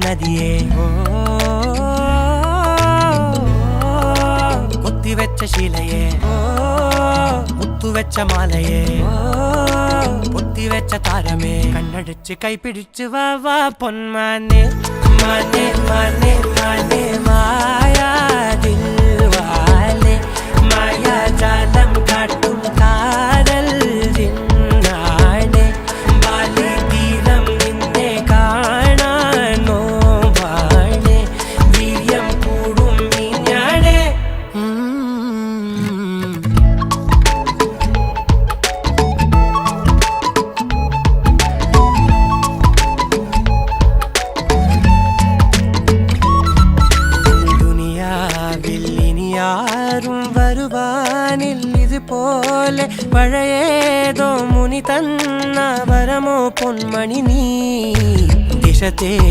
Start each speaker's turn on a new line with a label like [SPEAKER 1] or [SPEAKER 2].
[SPEAKER 1] നദിയേ കൊത്തിവെച്ച ശീലയെ മുത്തുവെച്ച മാലയെ പൊത്തിവെച്ച താരമേ കണ്ണടിച്ച് കൈപിടിച്ച് വാ വാ പൊന്മാനെ മാനെ മാനെ മാനെ മായാ ദിൽവാലെ മായാ ജാലം കാട്ടും കാതൽ ജിന്നാനെ ബാലി തീരം നിന്നെ കാണാൻ നോവാനെ വീര്യം കൂടും മിഞ്ഞാനെ ും വരുവാനിൽ ഇതുപോലെ പഴയേതോ മുനി തന്ന വരമോ പൊന്മണി നീ ദിശത്തെ